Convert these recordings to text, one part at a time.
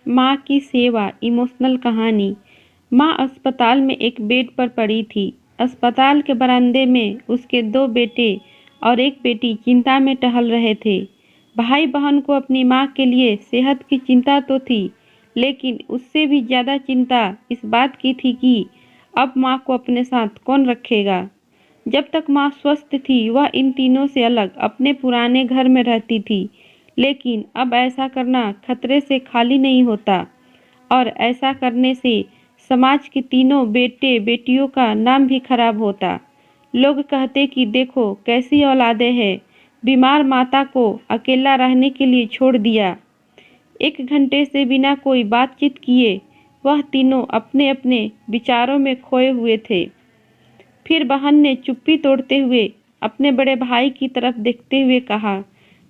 माँ की सेवा इमोशनल कहानी। माँ अस्पताल में एक बेड पर पड़ी थी। अस्पताल के बरामदे में उसके 2 बेटे और 1 बेटी चिंता में टहल रहे थे। भाई बहन को अपनी माँ के लिए सेहत की चिंता तो थी, लेकिन उससे भी ज़्यादा चिंता इस बात की थी कि अब माँ को अपने साथ कौन रखेगा। जब तक माँ स्वस्थ थी, वह इन तीनों से अलग अपने पुराने घर में रहती थी, लेकिन अब ऐसा करना खतरे से खाली नहीं होता, और ऐसा करने से समाज के तीनों बेटे बेटियों का नाम भी खराब होता। लोग कहते कि देखो कैसी औलादें हैं, बीमार माता को अकेला रहने के लिए छोड़ दिया। 1 घंटे से बिना कोई बातचीत किए वह तीनों अपने अपने विचारों में खोए हुए थे। फिर बहन ने चुप्पी तोड़ते हुए अपने बड़े भाई की तरफ देखते हुए कहा,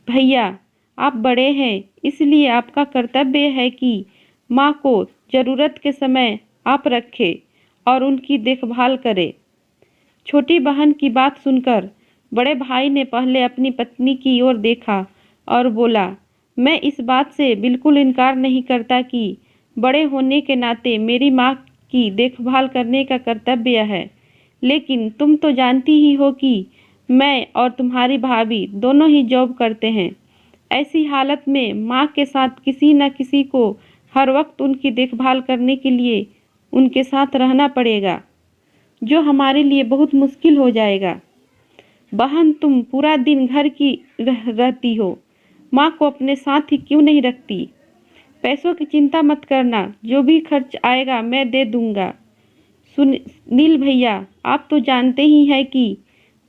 भैया आप बड़े हैं, इसलिए आपका कर्तव्य है कि माँ को ज़रूरत के समय आप रखें और उनकी देखभाल करें। छोटी बहन की बात सुनकर बड़े भाई ने पहले अपनी पत्नी की ओर देखा और बोला, मैं इस बात से बिल्कुल इनकार नहीं करता कि बड़े होने के नाते मेरी माँ की देखभाल करने का कर्तव्य है, लेकिन तुम तो जानती ही हो कि मैं और तुम्हारी भाभी दोनों ही जॉब करते हैं। ऐसी हालत में माँ के साथ किसी न किसी को हर वक्त उनकी देखभाल करने के लिए उनके साथ रहना पड़ेगा, जो हमारे लिए बहुत मुश्किल हो जाएगा। बहन तुम पूरा दिन घर की रहती हो, माँ को अपने साथ ही क्यों नहीं रखती? पैसों की चिंता मत करना, जो भी खर्च आएगा मैं दे दूंगा। सुनील भैया, आप तो जानते ही हैं कि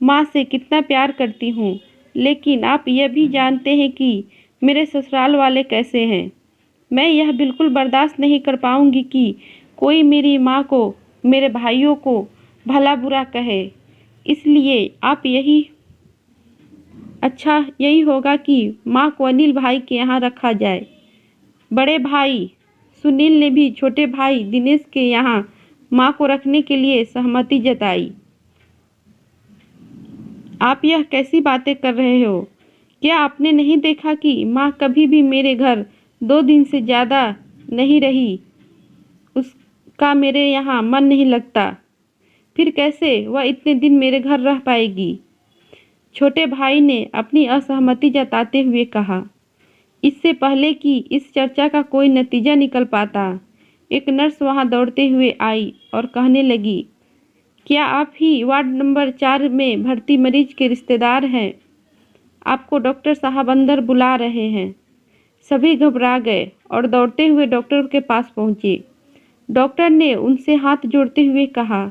माँ से कितना प्यार करती हूँ, लेकिन आप यह भी जानते हैं कि मेरे ससुराल वाले कैसे हैं। मैं यह बिल्कुल बर्दाश्त नहीं कर पाऊंगी कि कोई मेरी माँ को, मेरे भाइयों को भला बुरा कहे। इसलिए आप यही होगा कि माँ को अनिल भाई के यहाँ रखा जाए। बड़े भाई सुनील ने भी छोटे भाई दिनेश के यहाँ माँ को रखने के लिए सहमति जताई। आप यह कैसी बातें कर रहे हो? क्या आपने नहीं देखा कि माँ कभी भी मेरे घर 2 दिन से ज़्यादा नहीं रही? उसका मेरे यहाँ मन नहीं लगता, फिर कैसे वह इतने दिन मेरे घर रह पाएगी? छोटे भाई ने अपनी असहमति जताते हुए कहा। इससे पहले कि इस चर्चा का कोई नतीजा निकल पाता, एक नर्स वहां दौड़ते हुए आई और कहने लगी, क्या आप ही वार्ड नंबर 4 में भर्ती मरीज के रिश्तेदार हैं? आपको डॉक्टर साहब अंदर बुला रहे हैं। सभी घबरा गए और दौड़ते हुए डॉक्टर के पास पहुंचे। डॉक्टर ने उनसे हाथ जोड़ते हुए कहा,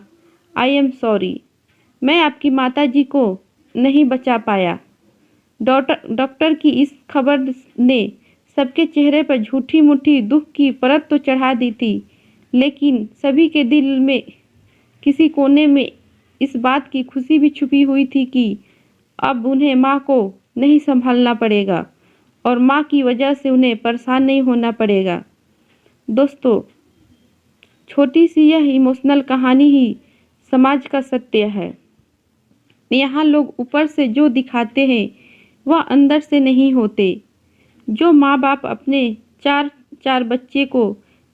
आई एम सॉरी, मैं आपकी माताजी को नहीं बचा पाया। डॉक्टर की इस खबर ने सबके चेहरे पर झूठी मूठी दुख की परत तो चढ़ा दी थी, लेकिन सभी के दिल में किसी कोने में इस बात की खुशी भी छुपी हुई थी कि अब उन्हें माँ को नहीं संभालना पड़ेगा और माँ की वजह से उन्हें परेशान नहीं होना पड़ेगा। दोस्तों, छोटी सी यह इमोशनल कहानी ही समाज का सत्य है। यहाँ लोग ऊपर से जो दिखाते हैं वह अंदर से नहीं होते। जो माँ बाप अपने 4 बच्चे को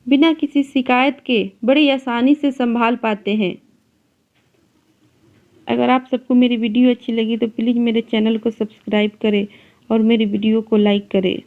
बिना किसी शिकायत के बड़ी आसानी से संभाल पाते हैं। अगर आप सबको मेरी वीडियो अच्छी लगी तो प्लीज़ मेरे चैनल को सब्सक्राइब करें और मेरी वीडियो को लाइक करें।